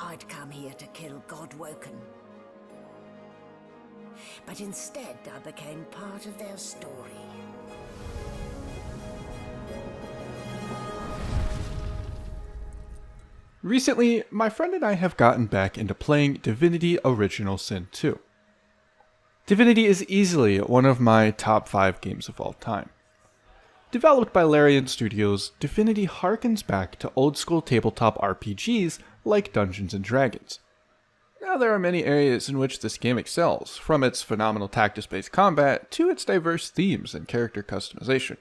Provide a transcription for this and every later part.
I'd come here to kill Godwoken. But instead I became part of their story. Recently, my friend and I have gotten back into playing Divinity Original Sin 2. Divinity is easily one of my top 5 games of all time. Developed by Larian Studios, Divinity harkens back to old-school tabletop RPGs like Dungeons & Dragons. Now, there are many areas in which this game excels, from its phenomenal tactics-based combat to its diverse themes and character customization.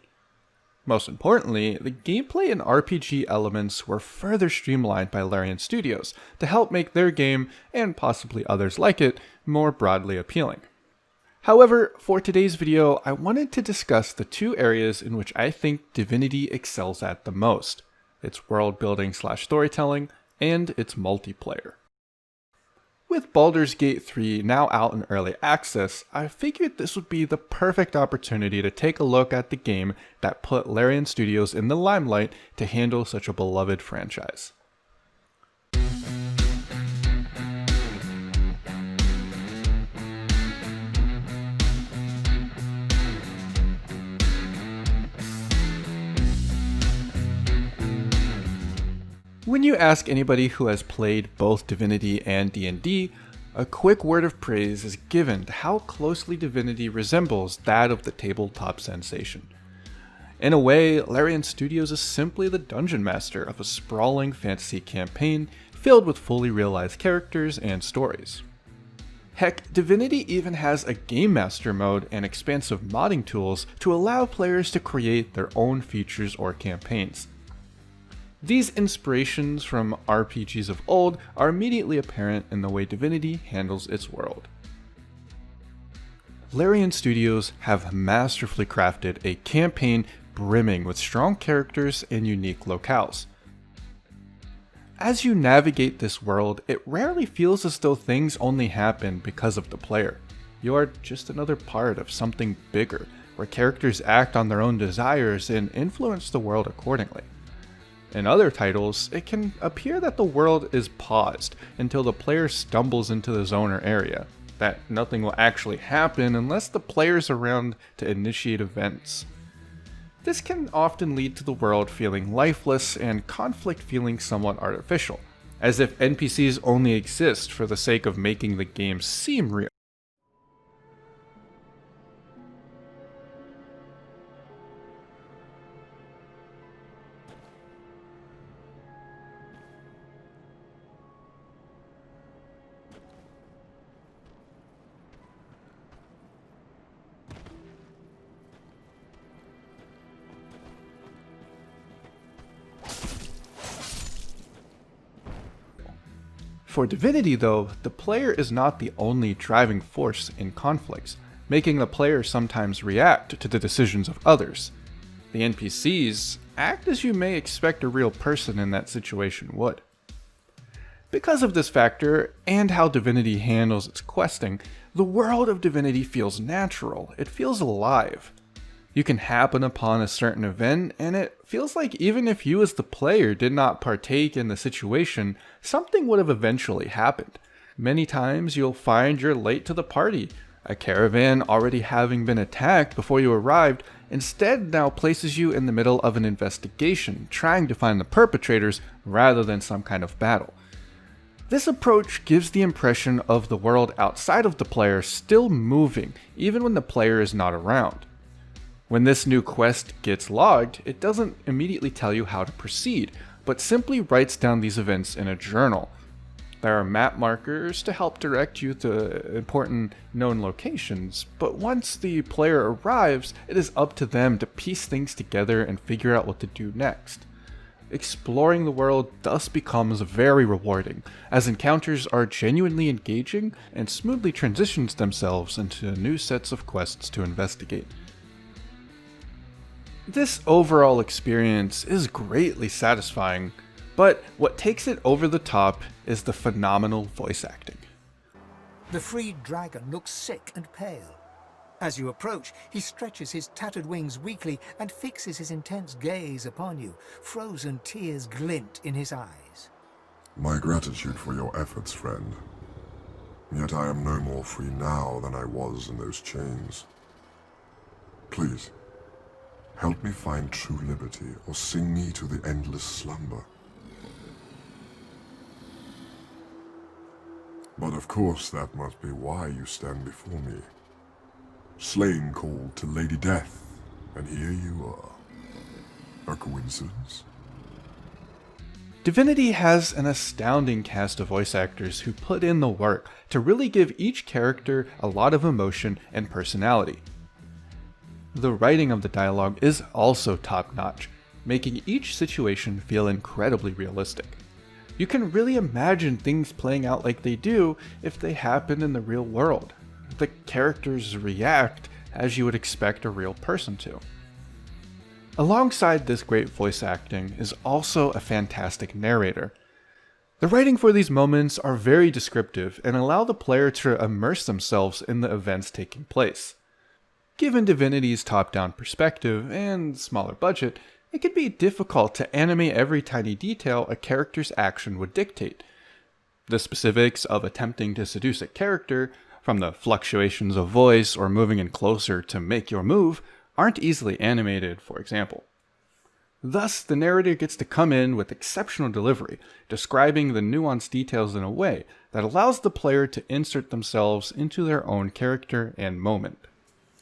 Most importantly, the gameplay and RPG elements were further streamlined by Larian Studios to help make their game, and possibly others like it, more broadly appealing. However, for today's video, I wanted to discuss the 2 areas in which I think Divinity excels at the most: its world building / storytelling, and its multiplayer. With Baldur's Gate 3 now out in early access, I figured this would be the perfect opportunity to take a look at the game that put Larian Studios in the limelight to handle such a beloved franchise. When you ask anybody who has played both Divinity and D&D, a quick word of praise is given to how closely Divinity resembles that of the tabletop sensation. In a way, Larian Studios is simply the dungeon master of a sprawling fantasy campaign filled with fully realized characters and stories. Heck, Divinity even has a Game Master mode and expansive modding tools to allow players to create their own features or campaigns. These inspirations from RPGs of old are immediately apparent in the way Divinity handles its world. Larian Studios have masterfully crafted a campaign brimming with strong characters and unique locales. As you navigate this world, it rarely feels as though things only happen because of the player. You are just another part of something bigger, where characters act on their own desires and influence the world accordingly. In other titles, it can appear that the world is paused until the player stumbles into the zone or area, that nothing will actually happen unless the player is around to initiate events. This can often lead to the world feeling lifeless and conflict feeling somewhat artificial, as if NPCs only exist for the sake of making the game seem real. For Divinity though, the player is not the only driving force in conflicts, making the player sometimes react to the decisions of others. The NPCs act as you may expect a real person in that situation would. Because of this factor, and how Divinity handles its questing, the world of Divinity feels natural, it feels alive. You can happen upon a certain event, and it feels like even if you as the player did not partake in the situation, something would have eventually happened. Many times you'll find you're late to the party. A caravan already having been attacked before you arrived, instead now places you in the middle of an investigation, trying to find the perpetrators rather than some kind of battle. This approach gives the impression of the world outside of the player still moving, even when the player is not around. When this new quest gets logged, it doesn't immediately tell you how to proceed, but simply writes down these events in a journal. There are map markers to help direct you to important known locations, but once the player arrives, it is up to them to piece things together and figure out what to do next. Exploring the world thus becomes very rewarding, as encounters are genuinely engaging and smoothly transitions themselves into new sets of quests to investigate. This overall experience is greatly satisfying, but what takes it over the top is the phenomenal voice acting. The freed dragon looks sick and pale. As you approach, he stretches his tattered wings weakly and fixes his intense gaze upon you. Frozen tears glint in his eyes. My gratitude for your efforts, friend. Yet I am no more free now than I was in those chains. Please, help me find true liberty, or sing me to the endless slumber. But of course that must be why you stand before me. Slain called to Lady Death, and here you are. A coincidence? Divinity has an astounding cast of voice actors who put in the work to really give each character a lot of emotion and personality. The writing of the dialogue is also top-notch, making each situation feel incredibly realistic. You can really imagine things playing out like they do if they happen in the real world. The characters react as you would expect a real person to. Alongside this great voice acting is also a fantastic narrator. The writing for these moments are very descriptive and allow the player to immerse themselves in the events taking place. Given Divinity's top-down perspective and smaller budget, it can be difficult to animate every tiny detail a character's action would dictate. The specifics of attempting to seduce a character, from the fluctuations of voice or moving in closer to make your move, aren't easily animated, for example. Thus, the narrator gets to come in with exceptional delivery, describing the nuanced details in a way that allows the player to insert themselves into their own character and moment.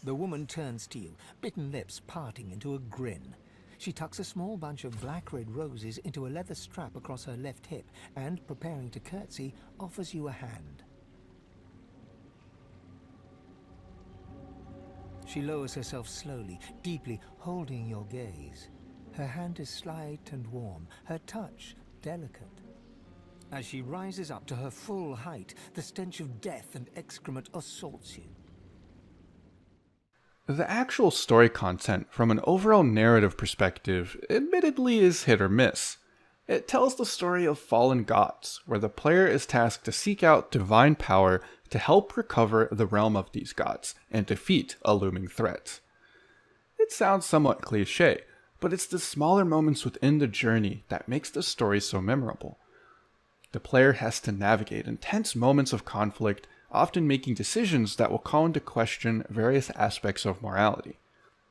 The woman turns to you, bitten lips parting into a grin. She tucks a small bunch of black-red roses into a leather strap across her left hip and, preparing to curtsy, offers you a hand. She lowers herself slowly, deeply holding your gaze. Her hand is slight and warm, her touch delicate. As she rises up to her full height, the stench of death and excrement assaults you. The actual story content from an overall narrative perspective admittedly is hit or miss. It tells the story of fallen gods, where the player is tasked to seek out divine power to help recover the realm of these gods and defeat a looming threat. It sounds somewhat cliche, but it's the smaller moments within the journey that makes the story so memorable. The player has to navigate intense moments of conflict, often making decisions that will call into question various aspects of morality.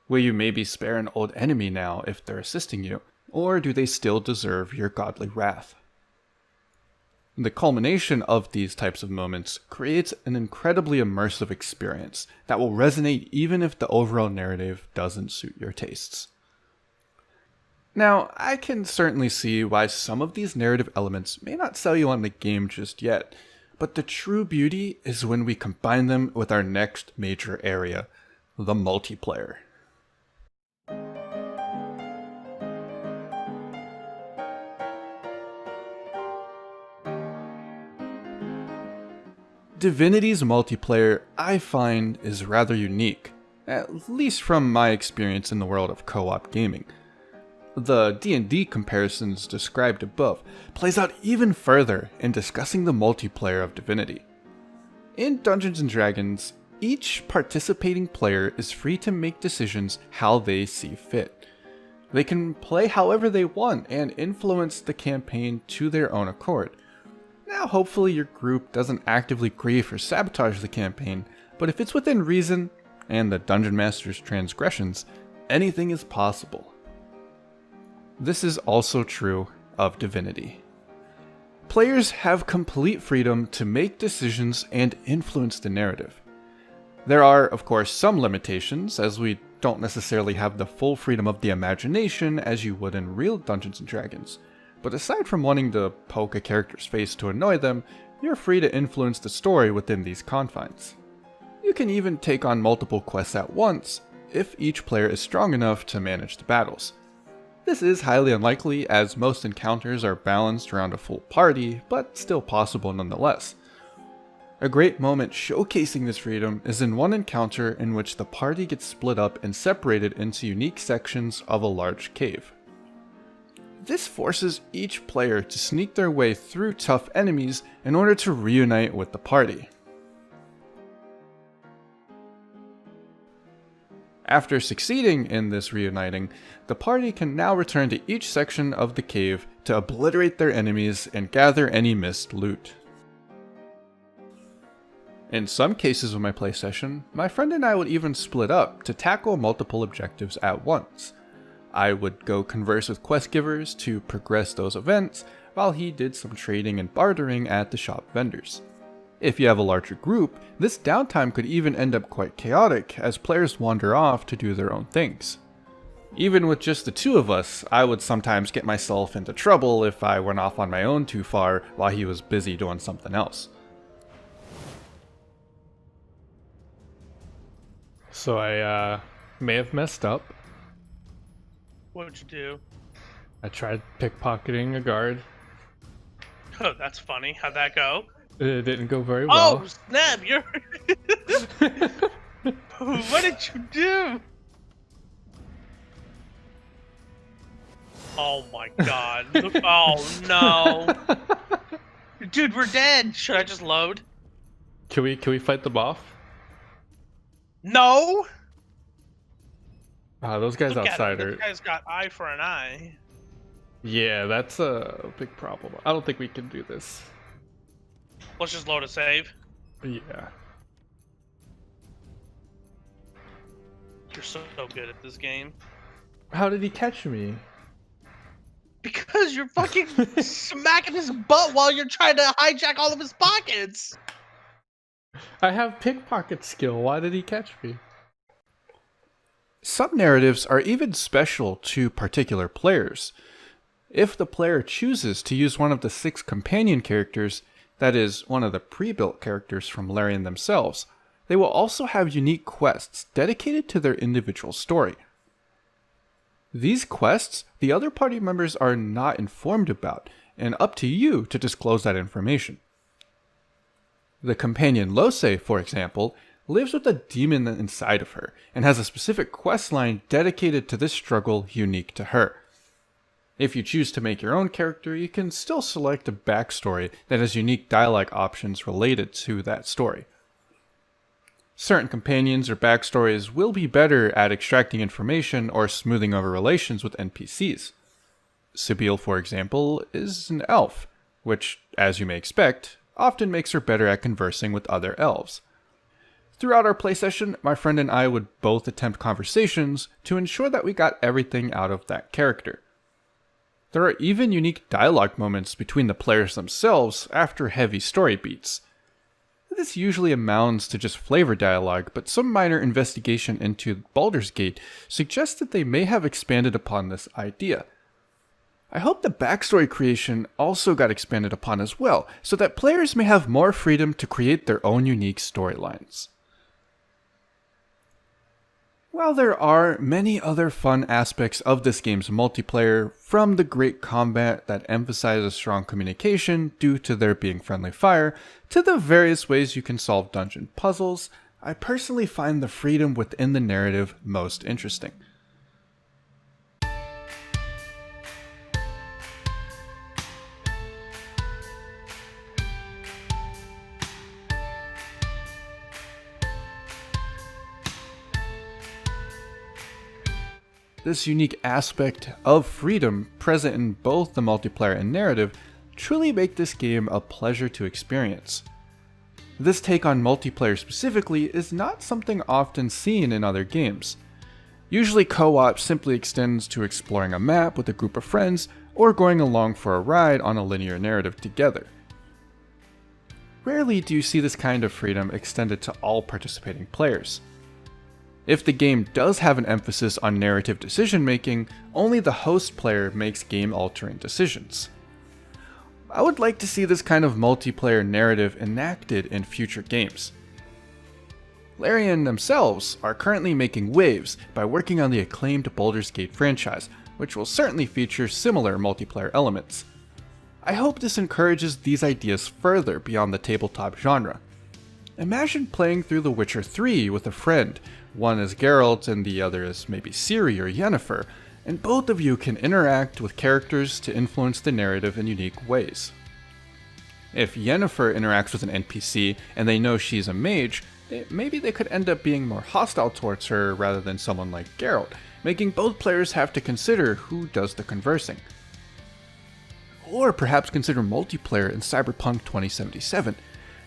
Will you maybe spare an old enemy now if they're assisting you, or do they still deserve your godly wrath? The culmination of these types of moments creates an incredibly immersive experience that will resonate even if the overall narrative doesn't suit your tastes. Now, I can certainly see why some of these narrative elements may not sell you on the game just yet, but the true beauty is when we combine them with our next major area, the multiplayer. Divinity's multiplayer, I find, is rather unique, at least from my experience in the world of co-op gaming. The D&D comparisons described above plays out even further in discussing the multiplayer of Divinity. In Dungeons & Dragons, each participating player is free to make decisions how they see fit. They can play however they want and influence the campaign to their own accord. Now, hopefully your group doesn't actively grief or sabotage the campaign, but if it's within reason, and the Dungeon Master's transgressions, anything is possible. This is also true of Divinity. Players have complete freedom to make decisions and influence the narrative. There are, of course, some limitations, as we don't necessarily have the full freedom of the imagination as you would in real Dungeons & Dragons. But aside from wanting to poke a character's face to annoy them, you're free to influence the story within these confines. You can even take on multiple quests at once, if each player is strong enough to manage the battles. This is highly unlikely, as most encounters are balanced around a full party, but still possible nonetheless. A great moment showcasing this freedom is in one encounter in which the party gets split up and separated into unique sections of a large cave. This forces each player to sneak their way through tough enemies in order to reunite with the party. After succeeding in this reuniting, the party can now return to each section of the cave to obliterate their enemies and gather any missed loot. In some cases of my play session, my friend and I would even split up to tackle multiple objectives at once. I would go converse with quest givers to progress those events, while he did some trading and bartering at the shop vendors. If you have a larger group, this downtime could even end up quite chaotic as players wander off to do their own things. Even with just the two of us, I would sometimes get myself into trouble if I went off on my own too far while he was busy doing something else. So I may have messed up. What'd you do? I tried pickpocketing a guard. Oh, that's funny. How'd that go? It didn't go very well. Oh, snap! You're... What did you do? Oh my god. Oh no. Dude, we're dead. Should I just load? Can we fight them off? No! Those guys Look outside at him. are... This guy's got eye for an eye. Yeah, that's a big problem. I don't think we can do this. Let's just load a save. Yeah. You're so good at this game. How did he catch me? Because you're fucking smacking his butt while you're trying to hijack all of his pockets! I have pickpocket skill. Why did he catch me? Some narratives are even special to particular players. If the player chooses to use one of the 6 companion characters, that is, one of the pre-built characters from Larian themselves, they will also have unique quests dedicated to their individual story. These quests, the other party members are not informed about, and up to you to disclose that information. The companion Lose, for example, lives with a demon inside of her, and has a specific quest line dedicated to this struggle unique to her. If you choose to make your own character, you can still select a backstory that has unique dialogue options related to that story. Certain companions or backstories will be better at extracting information or smoothing over relations with NPCs. Sibyl, for example, is an elf, which, as you may expect, often makes her better at conversing with other elves. Throughout our play session, my friend and I would both attempt conversations to ensure that we got everything out of that character. There are even unique dialogue moments between the players themselves after heavy story beats. This usually amounts to just flavor dialogue, but some minor investigation into Baldur's Gate suggests that they may have expanded upon this idea. I hope the backstory creation also got expanded upon as well, so that players may have more freedom to create their own unique storylines. While there are many other fun aspects of this game's multiplayer, from the great combat that emphasizes strong communication due to there being friendly fire, to the various ways you can solve dungeon puzzles, I personally find the freedom within the narrative most interesting. This unique aspect of freedom present in both the multiplayer and narrative truly make this game a pleasure to experience. This take on multiplayer specifically is not something often seen in other games. Usually co-op simply extends to exploring a map with a group of friends or going along for a ride on a linear narrative together. Rarely do you see this kind of freedom extended to all participating players. If the game does have an emphasis on narrative decision making, only the host player makes game altering decisions. I would like to see this kind of multiplayer narrative enacted in future games. Larian themselves are currently making waves by working on the acclaimed Baldur's Gate franchise, which will certainly feature similar multiplayer elements. I hope this encourages these ideas further beyond the tabletop genre. Imagine playing through The Witcher 3 with a friend, one as Geralt and the other as maybe Ciri or Yennefer, and both of you can interact with characters to influence the narrative in unique ways. If Yennefer interacts with an NPC and they know she's a mage, maybe they could end up being more hostile towards her rather than someone like Geralt, making both players have to consider who does the conversing. Or perhaps consider multiplayer in Cyberpunk 2077.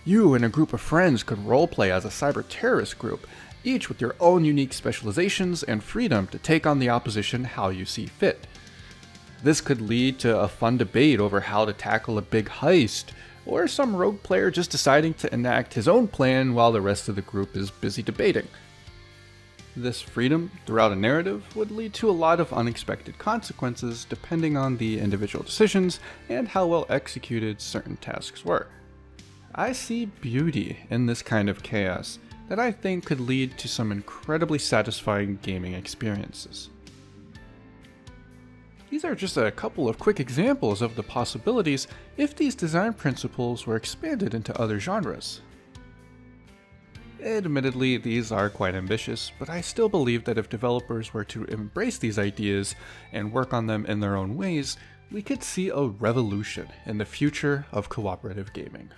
You and a group of friends could roleplay as a cyber terrorist group, each with your own unique specializations and freedom to take on the opposition how you see fit. This could lead to a fun debate over how to tackle a big heist, or some rogue player just deciding to enact his own plan while the rest of the group is busy debating. This freedom throughout a narrative would lead to a lot of unexpected consequences depending on the individual decisions and how well executed certain tasks were. I see beauty in this kind of chaos that I think could lead to some incredibly satisfying gaming experiences. These are just a couple of quick examples of the possibilities if these design principles were expanded into other genres. Admittedly, these are quite ambitious, but I still believe that if developers were to embrace these ideas and work on them in their own ways, we could see a revolution in the future of cooperative gaming.